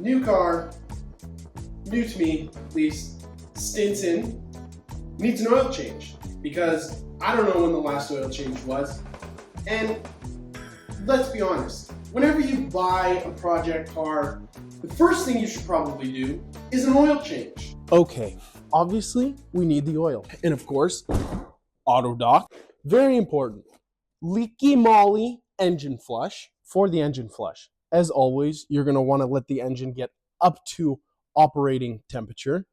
new car, new to me at least, Stinson, needs an oil change because I don't know when the last oil change was. And let's be honest, whenever you buy a project car, the first thing you should probably do is an oil change. Okay, obviously we need the oil. And of course, auto dock, very important. LiquiMoly Engine Flush for the engine flush. As always, you're gonna wanna let the engine get up to operating temperature.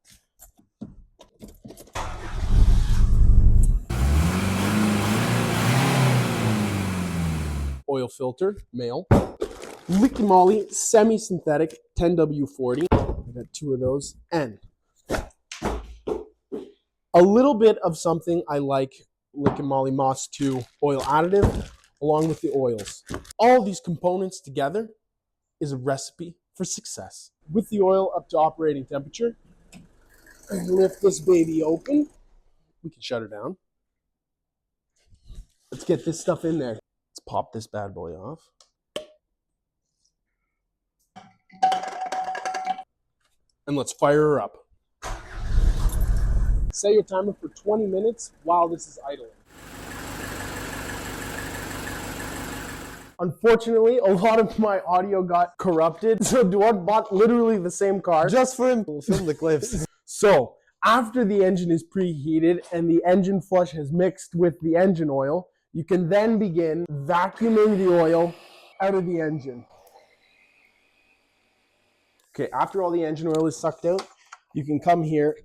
Oil filter, male. LiquiMoly semi-synthetic 10W40. I got 2 of those. And a little bit of something I like, LiquiMoly MOS2 oil additive, along with the oils. All of these components together is a recipe for success. With the oil up to operating temperature, lift this baby open. We can shut her down. Let's get this stuff in there. Let's pop this bad boy off. And let's fire her up. Set your timer for 20 minutes while this is idling. Unfortunately, a lot of my audio got corrupted, so Duarte bought literally the same car. Just for him to film the clips. So, after the engine is preheated and the engine flush has mixed with the engine oil, you can then begin vacuuming the oil out of the engine. Okay, after all the engine oil is sucked out, you can come here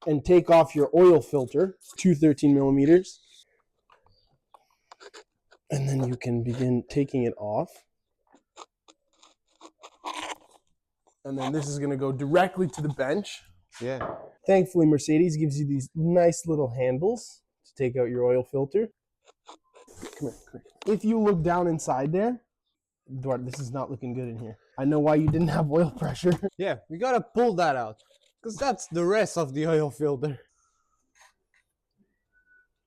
and take off your oil filter, 213 millimeters. And then you can begin taking it off. And then this is gonna go directly to the bench. Yeah. Thankfully, Mercedes gives you these nice little handles to take out your oil filter. Come here. If you look down inside there, Duarte, this is not looking good in here. I know why you didn't have oil pressure. Yeah, we gotta pull that out. Because that's the rest of the oil filter.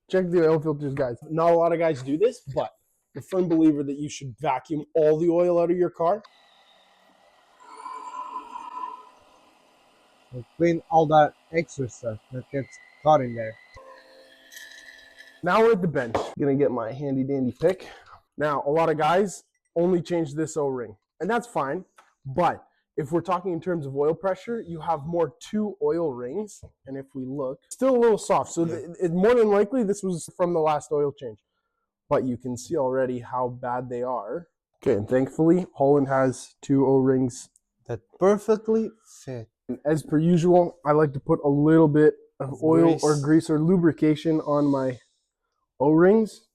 Check the oil filters, guys. Not a lot of guys do this, but I'm a firm believer that you should vacuum all the oil out of your car. We'll clean all that extra stuff that gets caught in there. Now we're at the bench. Gonna get my handy dandy pick. Now, a lot of guys only change this O-ring, and that's fine. But if we're talking in terms of oil pressure, you have more 2 oil rings. And if we look, still a little soft. So more than likely, this was from the last oil change. But you can see already how bad they are. Okay, and thankfully, Holland has 2 O-rings That perfectly fit. As per usual, I like to put a little bit of oil or grease or lubrication on my O-rings.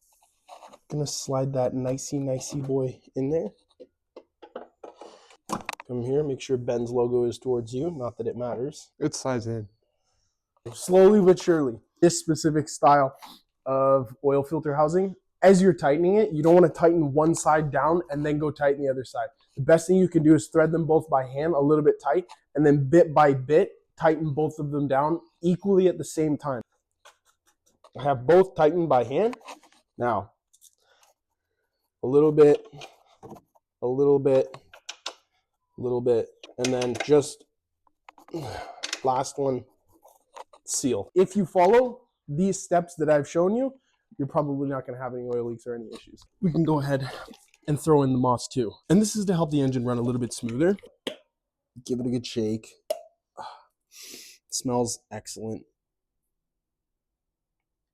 Gonna slide that nicey boy in there. Come here, make sure Ben's logo is towards you, not that it matters. It slides in. Slowly but surely. This specific style of oil filter housing, as you're tightening it, you don't want to tighten one side down and then go tighten the other side. The best thing you can do is thread them both by hand a little bit tight, and then bit by bit, tighten both of them down equally at the same time. I have both tightened by hand. Now, a little bit, and then just last one, seal. If you follow these steps that I've shown you, you're probably not going to have any oil leaks or any issues. We can go ahead and throw in the MOS2. And this is to help the engine run a little bit smoother. Give it a good shake. It smells excellent.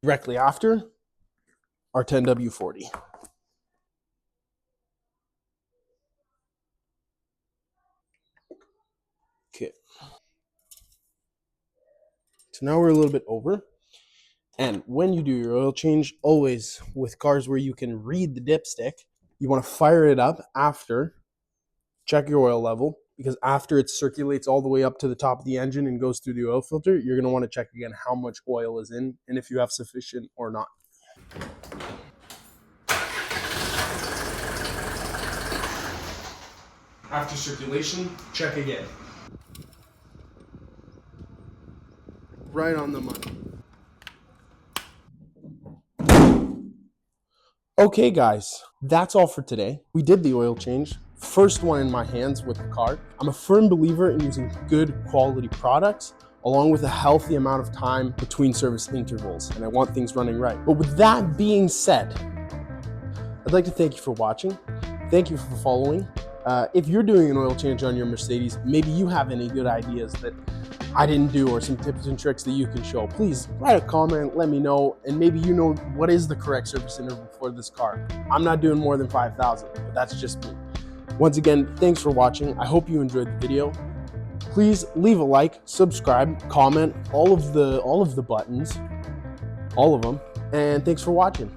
Directly after, our 10W40. Okay. So now we're a little bit over. And when you do your oil change, always with cars where you can read the dipstick, you want to fire it up after, check your oil level, because after it circulates all the way up to the top of the engine and goes through the oil filter, you're going to want to check again how much oil is in and if you have sufficient or not. After circulation, check again. Right on the money. Okay guys, that's all for today. We did the oil change first one in my hands with the car. I'm a firm believer in using good quality products along with a healthy amount of time between service intervals, and I want things running right. But with that being said, I'd like to thank you for watching. Thank you for following. If you're doing an oil change on your Mercedes, maybe you have any good ideas that I didn't do or some tips and tricks that you can show, please write a comment, let me know, and maybe you know what is the correct service interval for this car. I'm not doing more than 5,000, but that's just me. Once again, thanks for watching. I hope you enjoyed the video. Please leave a like, subscribe, comment, all of the buttons, all of them, and thanks for watching.